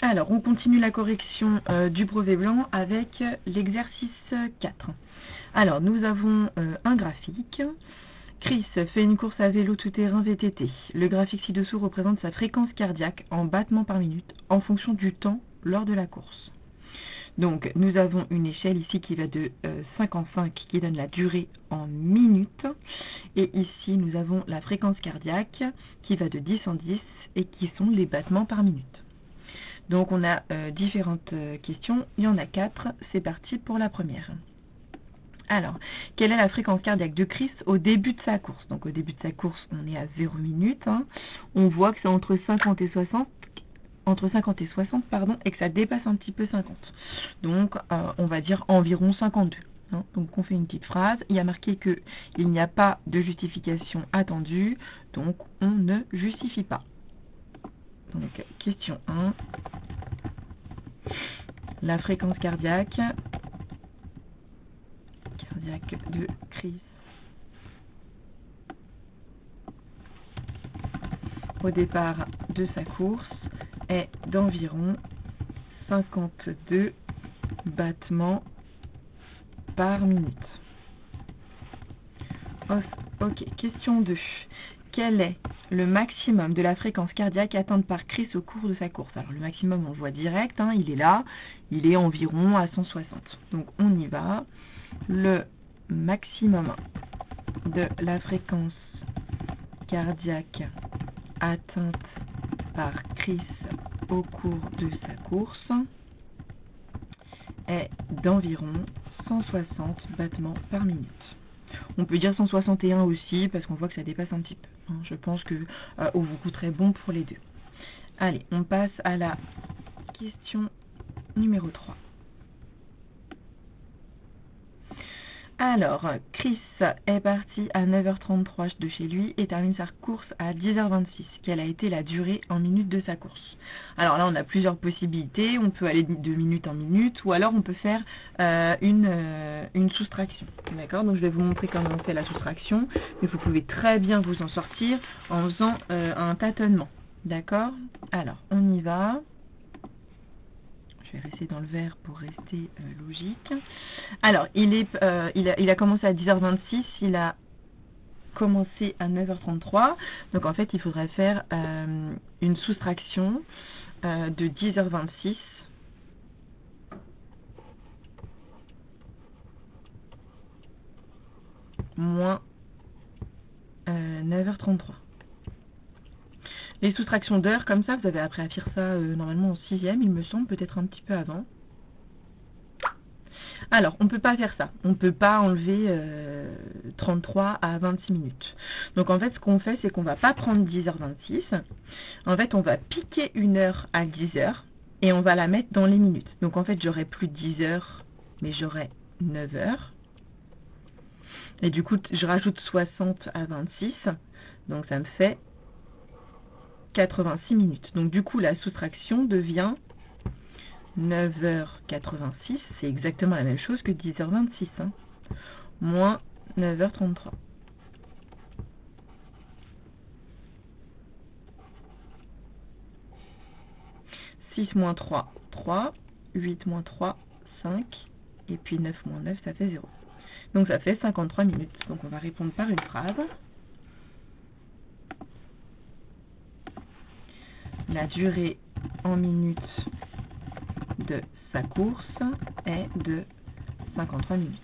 Alors, on continue la correction du brevet blanc avec l'exercice 4. Alors, nous avons un graphique. Chris fait une course à vélo tout-terrain VTT. Le graphique ci-dessous représente sa fréquence cardiaque en battements par minute en fonction du temps lors de la course. Donc, nous avons une échelle ici qui va de 55 qui donne la durée en minutes. Et ici, nous avons la fréquence cardiaque qui va de 10 en 10 et qui sont les battements par minute. Donc, on a différentes questions. Il y en a 4. C'est parti pour la première. Alors, quelle est la fréquence cardiaque de Chris au début de sa course? Donc, au début de sa course, on est à 0 minutes. On voit que c'est entre 50 et 60. Entre 50 et 60, pardon, et que ça dépasse un petit peu 50. Donc, on va dire environ 52. Donc, on fait une petite phrase. Il y a marqué qu'il n'y a pas de justification attendue. Donc, on ne justifie pas. Donc, question 1. La fréquence cardiaque de Chris au départ de sa course est d'environ 52 battements par minute. Ok, question 2. Quel est le maximum de la fréquence cardiaque atteinte par Chris au cours de sa course? Alors le maximum, on le voit direct, il est là, il est environ à 160. Donc on y va. Le maximum de la fréquence cardiaque atteinte par Chris au cours de sa course est d'environ 160 battements par minute. On peut dire 161 aussi parce qu'on voit que ça dépasse un petit peu. Je pense que vous coûterez bon pour les deux. Allez, on passe à la question numéro 3. Alors, Chris est parti à 9h33 de chez lui et termine sa course à 10h26. Quelle a été la durée en minutes de sa course? Alors là, on a plusieurs possibilités. On peut aller de minute en minute ou alors on peut faire une soustraction. D'accord? Donc je vais vous montrer comment on fait la soustraction. Mais vous pouvez très bien vous en sortir en faisant un tâtonnement. D'accord? Alors, on y va. Je vais rester dans le vert pour rester logique. Alors, il a commencé à 10h26, il a commencé à 9h33. Donc, en fait, il faudrait faire une soustraction de 10h26 moins 9h33. Les soustractions d'heures, comme ça, vous avez appris à faire ça normalement en 6e, il me semble, peut-être un petit peu avant. Alors, on ne peut pas faire ça. On ne peut pas enlever 33 à 26 minutes. Donc, en fait, ce qu'on fait, c'est qu'on ne va pas prendre 10h26. En fait, on va piquer une heure à 10h et on va la mettre dans les minutes. Donc, en fait, j'aurai plus 10h, mais j'aurai 9h. Et du coup, je rajoute 60 à 26. Donc, ça me fait 86 minutes. Donc, du coup, la soustraction devient 9h86, c'est exactement la même chose que 10h26, moins 9h33. 6 moins 3, 3, 8 moins 3, 5, et puis 9 moins 9, ça fait 0. Donc ça fait 53 minutes. Donc on va répondre par une phrase. La durée en minutes de sa course est de 53 minutes.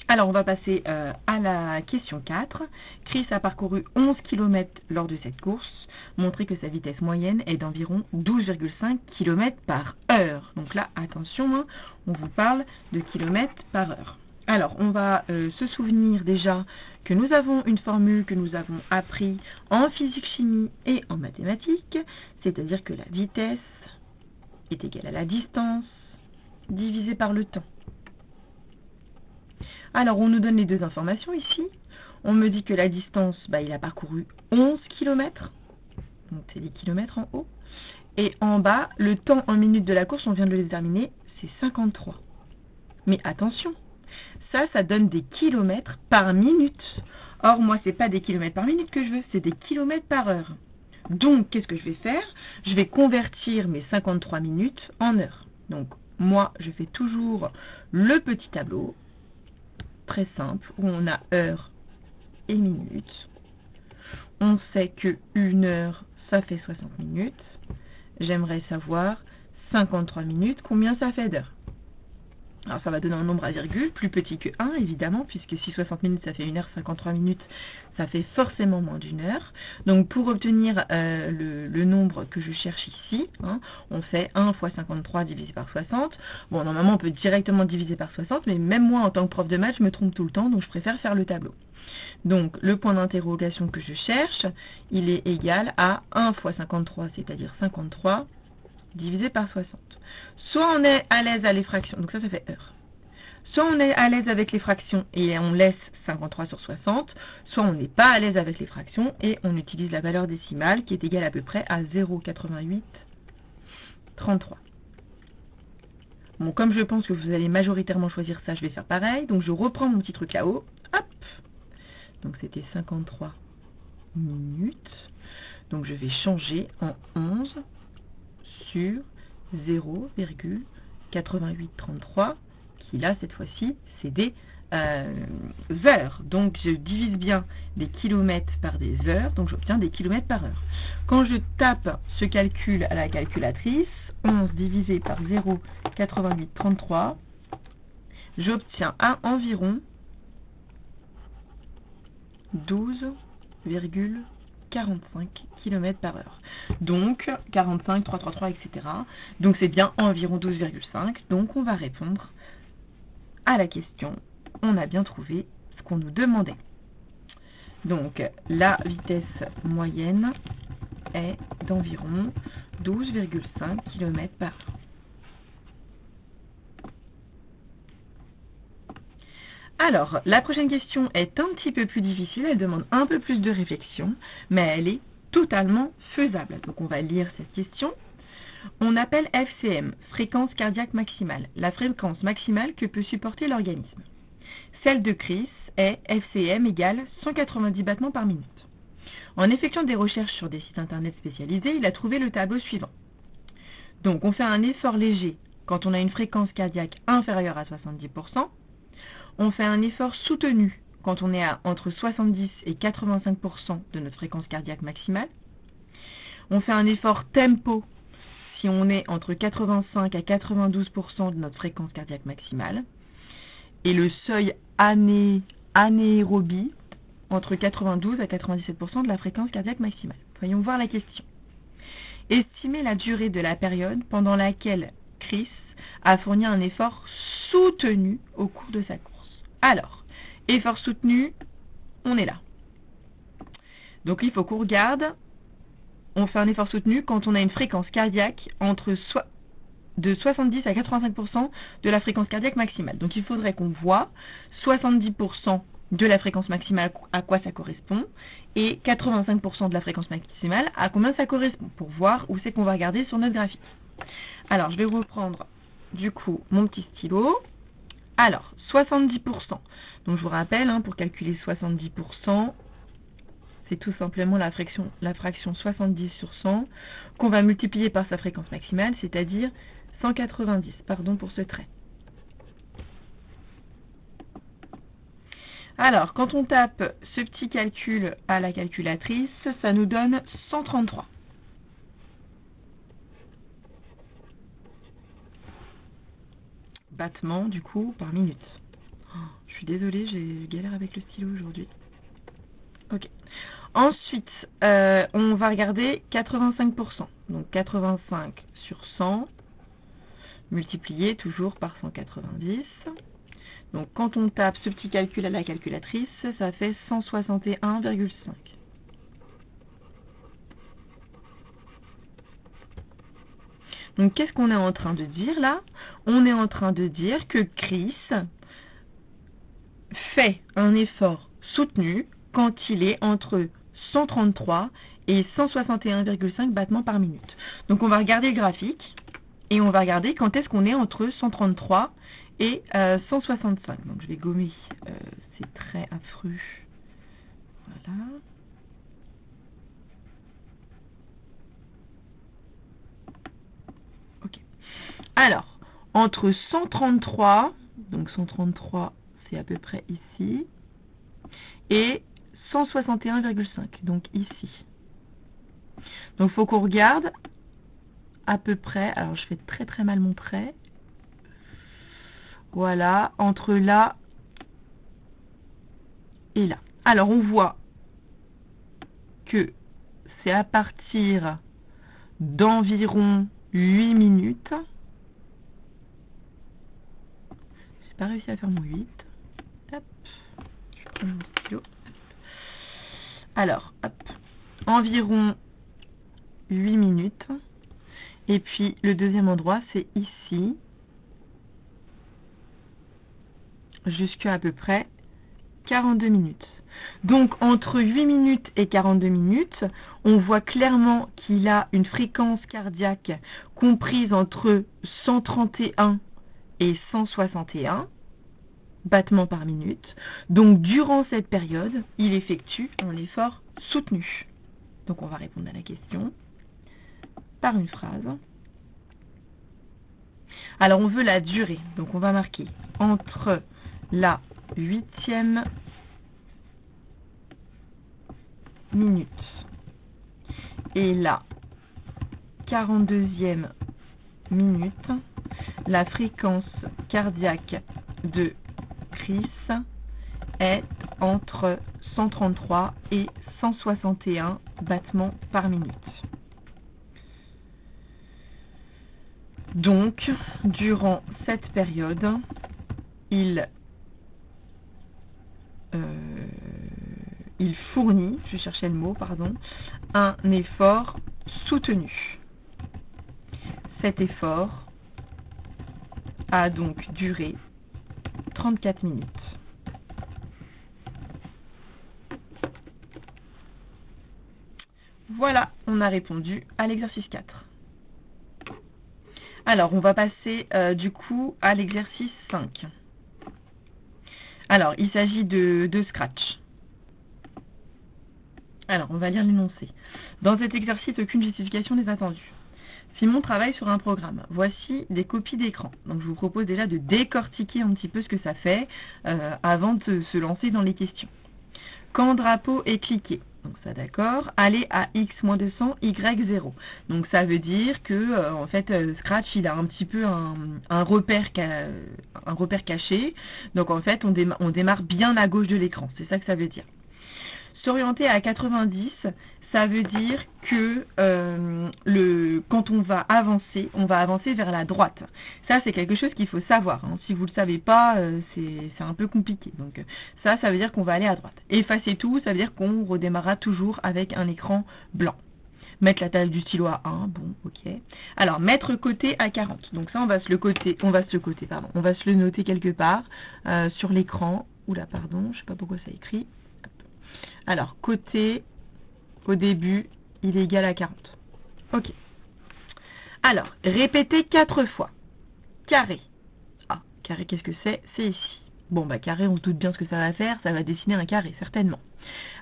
Alors, on va passer à la question 4. Chris a parcouru 11 km lors de cette course. Montrez que sa vitesse moyenne est d'environ 12,5 km par heure. Donc là, attention, on vous parle de km par heure. Alors, on va se souvenir déjà que nous avons une formule que nous avons appris en physique-chimie et en mathématiques, c'est-à-dire que la vitesse est égale à la distance divisée par le temps. Alors, on nous donne les deux informations ici. On me dit que la distance, il a parcouru 11 km. Donc, c'est des kilomètres en haut. Et en bas, le temps en minutes de la course, on vient de le déterminer, c'est 53. Mais attention, ça donne des kilomètres par minute. Or, moi, c'est pas des kilomètres par minute que je veux, c'est des kilomètres par heure. Donc, qu'est-ce que je vais faire? Je vais convertir mes 53 minutes en heures. Donc, moi, je fais toujours le petit tableau, très simple, où on a heure et minutes. On sait que 1 heure, ça fait 60 minutes. J'aimerais savoir 53 minutes, combien ça fait d'heures? Alors ça va donner un nombre à virgule, plus petit que 1 évidemment, puisque si 60 minutes ça fait 1 heure, 53 minutes, ça fait forcément moins d'1 heure. Donc pour obtenir le nombre que je cherche ici, on fait 1 fois 53 divisé par 60. Bon, normalement on peut directement diviser par 60, mais même moi en tant que prof de maths, je me trompe tout le temps, donc je préfère faire le tableau. Donc le point d'interrogation que je cherche, il est égal à 1 fois 53, c'est-à-dire 53, divisé par 60. Soit on est à l'aise à les fractions, donc ça fait heure. Soit on est à l'aise avec les fractions et on laisse 53 sur 60, soit on n'est pas à l'aise avec les fractions et on utilise la valeur décimale qui est égale à peu près à 0,8833. Bon, comme je pense que vous allez majoritairement choisir ça, je vais faire pareil. Donc je reprends mon petit truc là-haut. Hop. Donc c'était 53 minutes. Donc je vais changer en 11 sur 0,8833, qui là, cette fois-ci, c'est des heures. Donc je divise bien des kilomètres par des heures, donc j'obtiens des kilomètres par heure. Quand je tape ce calcul à la calculatrice, 11 divisé par 0,8833, j'obtiens à environ 12,45 km par heure. Donc 45, 333, etc. Donc c'est bien environ 12,5. Donc on va répondre à la question. On a bien trouvé ce qu'on nous demandait. Donc la vitesse moyenne est d'environ 12,5 km par heure. Alors, la prochaine question est un petit peu plus difficile, elle demande un peu plus de réflexion, mais elle est totalement faisable. Donc on va lire cette question. On appelle FCM, fréquence cardiaque maximale, la fréquence maximale que peut supporter l'organisme. Celle de Chris est FCM égale 190 battements par minute. En effectuant des recherches sur des sites internet spécialisés, il a trouvé le tableau suivant. Donc on fait un effort léger quand on a une fréquence cardiaque inférieure à 70%. On fait un effort soutenu quand on est à entre 70 et 85% de notre fréquence cardiaque maximale. On fait un effort tempo si on est entre 85 à 92% de notre fréquence cardiaque maximale. Et le seuil anaérobie entre 92 à 97% de la fréquence cardiaque maximale. Voyons voir la question. Estimez la durée de la période pendant laquelle Chris a fourni un effort soutenu au cours de sa course. Alors, effort soutenu, on est là. Donc il faut qu'on regarde, on fait un effort soutenu quand on a une fréquence cardiaque de 70 à 85% de la fréquence cardiaque maximale. Donc il faudrait qu'on voit 70% de la fréquence maximale à quoi ça correspond et 85% de la fréquence maximale à combien ça correspond pour voir où c'est qu'on va regarder sur notre graphique. Alors je vais reprendre du coup mon petit stylo. Alors, 70%. Donc je vous rappelle, pour calculer 70%, c'est tout simplement la fraction 70 sur 100 qu'on va multiplier par sa fréquence maximale, c'est-à-dire 190. Pardon pour ce trait. Alors, quand on tape ce petit calcul à la calculatrice, ça nous donne 133. Battements du coup par minute. Oh, je suis désolée, j'ai galère avec le stylo aujourd'hui. Ok. Ensuite, on va regarder 85%. Donc 85 sur 100 multiplié toujours par 190. Donc quand on tape ce petit calcul à la calculatrice, ça fait 161,5. Donc qu'est-ce qu'on est en train de dire là? On est en train de dire que Chris fait un effort soutenu quand il est entre 133 et 161,5 battements par minute. Donc on va regarder le graphique et on va regarder quand est-ce qu'on est entre 133 et 165. Donc je vais gommer ces traits affreux Voilà. Ok. Alors, entre 133, donc 133 c'est à peu près ici, et 161,5, donc ici. Donc il faut qu'on regarde à peu près, alors je fais très très mal mon trait, voilà, entre là et là. Alors on voit que c'est à partir d'environ 8 minutes. J'ai pas réussi à faire mon 8. Hop. Je prends mon stylo. Alors, hop. Environ 8 minutes. Et puis le deuxième endroit, c'est ici. Jusqu'à peu près 42 minutes. Donc entre 8 minutes et 42 minutes, on voit clairement qu'il a une fréquence cardiaque comprise entre 131 et 161 battements par minute. Donc durant cette période, il effectue un effort soutenu. Donc on va répondre à la question par une phrase. Alors on veut la durée, donc on va marquer entre la 8e minute et la 42e minute, la fréquence cardiaque de Chris est entre 133 et 161 battements par minute. Donc, durant cette période, il fournit, je cherchais le mot, pardon, un effort soutenu. Cet effort a donc duré 34 minutes. Voilà, on a répondu à l'exercice 4. Alors, on va passer du coup à l'exercice 5. Alors, il s'agit de Scratch. Alors, on va lire l'énoncé. Dans cet exercice, aucune justification n'est attendue. Simon travaille sur un programme. Voici des copies d'écran. Donc, je vous propose déjà de décortiquer un petit peu ce que ça fait avant de se lancer dans les questions. Quand drapeau est cliqué, donc ça d'accord, aller à x moins 200, y 0. Donc ça veut dire que en fait Scratch il a un petit peu un repère caché. Donc en fait on démarre bien à gauche de l'écran, c'est ça que ça veut dire. S'orienter à 90, ça veut dire que quand on va avancer vers la droite. Ça, c'est quelque chose qu'il faut savoir. Hein. Si vous ne le savez pas, c'est un peu compliqué. Donc ça veut dire qu'on va aller à droite. Effacer tout, ça veut dire qu'on redémarrera toujours avec un écran blanc. Mettre la taille du stylo à 1, bon, ok. Alors, mettre côté à 40. Donc ça, on va se le noter quelque part sur l'écran. Oula, pardon, je ne sais pas pourquoi ça écrit. Alors, côté, au début, il est égal à 40. Ok. Alors, répétez 4 fois. Carré. Ah, carré, qu'est-ce que c'est? C'est ici. Bon, bah carré, on se doute bien ce que ça va faire. Ça va dessiner un carré, certainement.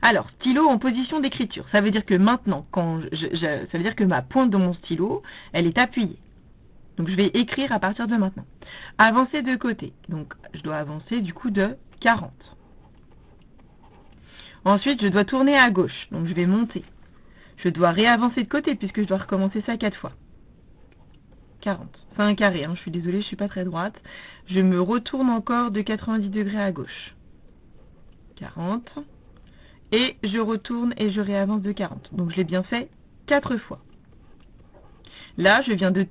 Alors, stylo en position d'écriture. Ça veut dire que maintenant, ça veut dire que ma pointe de mon stylo, elle est appuyée. Donc, je vais écrire à partir de maintenant. Avancer de côté. Donc, je dois avancer du coup de 40. Ensuite, je dois tourner à gauche, donc je vais monter. Je dois réavancer de côté puisque je dois recommencer ça 4 fois. 40. C'est un carré, hein, je suis désolée, je ne suis pas très droite. Je me retourne encore de 90 degrés à gauche. 40. Et je retourne et je réavance de 40. Donc je l'ai bien fait 4 fois. Là, je viens de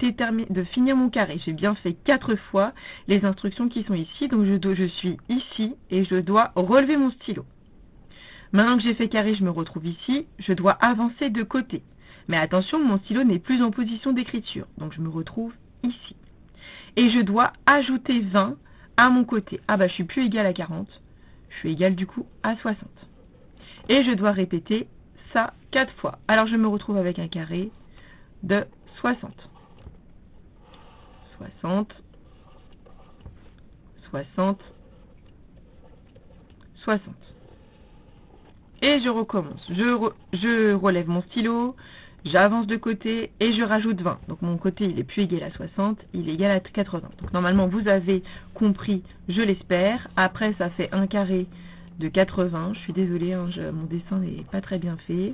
finir mon carré. J'ai bien fait 4 fois les instructions qui sont ici. Donc je suis ici et je dois relever mon stylo. Maintenant que j'ai fait carré, je me retrouve ici, je dois avancer de côté. Mais attention, mon stylo n'est plus en position d'écriture, donc je me retrouve ici. Et je dois ajouter 20 à mon côté. Ah bah je suis plus égal à 40, je suis égal du coup à 60. Et je dois répéter ça 4 fois. Alors je me retrouve avec un carré de 60. 60, 60, 60. et je recommence. Je relève mon stylo, j'avance de côté et je rajoute 20. Donc mon côté il est plus égal à 60, il est égal à 80. Donc normalement vous avez compris, je l'espère. Après ça fait un carré de 80. Je suis désolée, hein, mon dessin n'est pas très bien fait.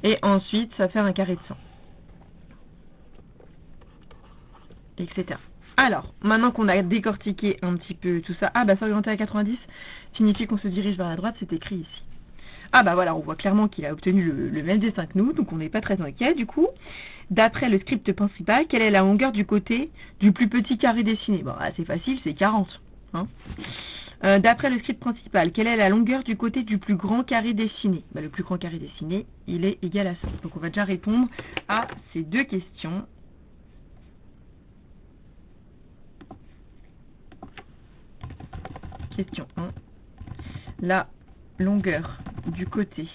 Et ensuite ça fait un carré de 100. Etc. Alors, maintenant qu'on a décortiqué un petit peu tout ça, ah bah s'orienter à 90 signifie qu'on se dirige vers la droite, c'est écrit ici. Ah bah voilà, on voit clairement qu'il a obtenu le même dessin que nous, donc on n'est pas très inquiet du coup. D'après le script principal, quelle est la longueur du côté du plus petit carré dessiné? Bon, c'est facile, c'est 40. Hein. D'après le script principal, quelle est la longueur du côté du plus grand carré dessiné? Bah, le plus grand carré dessiné, il est égal à ça. Donc on va déjà répondre à ces deux questions. Question 1. La longueur du côté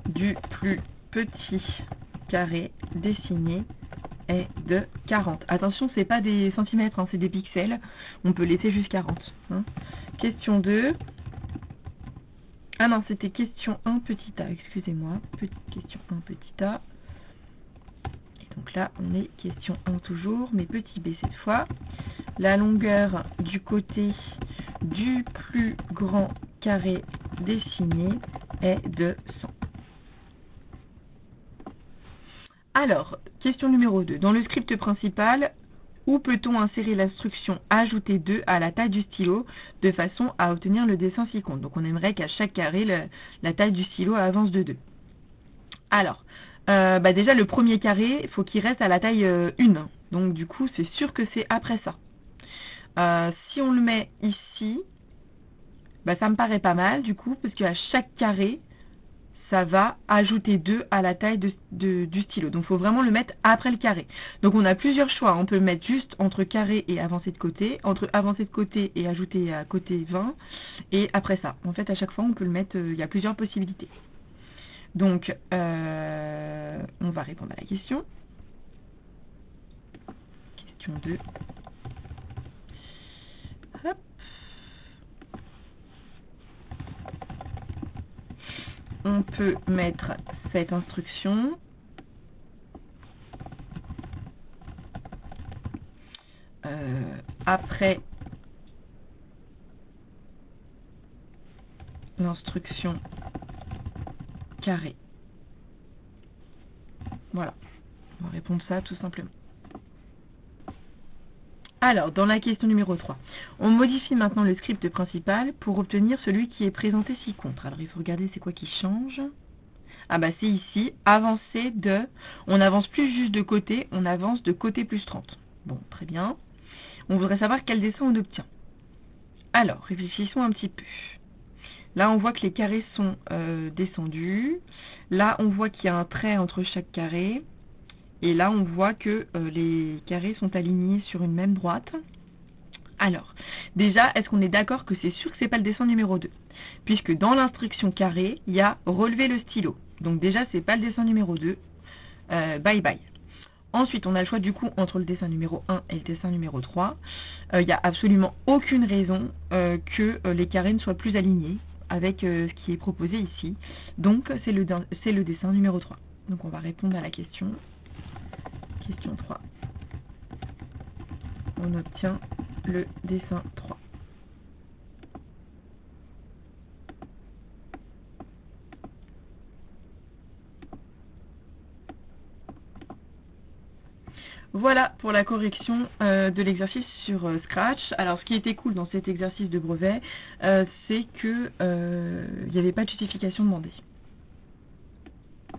du plus petit carré dessiné est de 40. Attention, c'est pas des centimètres, hein, c'est des pixels. On peut laisser jusqu'à 40. Hein. Question 2. Ah non, c'était question 1 petit a, excusez-moi. Question 1 petit a. Et donc là, on est question 1 toujours, mais petit b cette fois. La longueur du côté du plus grand carré dessiné est de 100. Alors, question numéro 2. Dans le script principal, où peut-on insérer l'instruction ajouter 2 à la taille du stylo de façon à obtenir le dessin ci compte? Donc on aimerait qu'à chaque carré, la taille du stylo avance de 2. Alors, déjà le premier carré, il faut qu'il reste à la taille 1. Donc du coup, c'est sûr que c'est après ça. Si on le met ici, ça me paraît pas mal du coup, parce qu'à chaque carré, ça va ajouter 2 à la taille du stylo. Donc il faut vraiment le mettre après le carré. Donc on a plusieurs choix. On peut le mettre juste entre carré et avancer de côté, entre avancer de côté et ajouter à côté 20, et après ça. En fait, à chaque fois, on peut le mettre, il y a plusieurs possibilités. Donc, on va répondre à la question. Question 2. Hop. On peut mettre cette instruction après l'instruction carré. Voilà, on va répondre ça tout simplement. Alors, dans la question numéro 3, on modifie maintenant le script principal pour obtenir celui qui est présenté ci-contre. Alors, il faut regarder c'est quoi qui change. Ah bah c'est ici, avancer de... On avance plus juste de côté, on avance de côté plus 30. Bon, très bien. On voudrait savoir quel dessin on obtient. Alors, réfléchissons un petit peu. Là, on voit que les carrés sont descendus. Là, on voit qu'il y a un trait entre chaque carré. Et là, on voit que les carrés sont alignés sur une même droite. Alors, déjà, est-ce qu'on est d'accord que c'est sûr que ce n'est pas le dessin numéro 2? Puisque dans l'instruction carré, il y a relever le stylo. Donc déjà, ce n'est pas le dessin numéro 2. Bye bye. Ensuite, on a le choix du coup entre le dessin numéro 1 et le dessin numéro 3. Il n'y a absolument aucune raison que les carrés ne soient plus alignés avec ce qui est proposé ici. Donc, c'est le dessin numéro 3. Donc, on va répondre à la question. Question 3. On obtient le dessin 3. Voilà pour la correction de l'exercice sur Scratch. Alors ce qui était cool dans cet exercice de brevet, c'est que il n'y avait pas de justification demandée.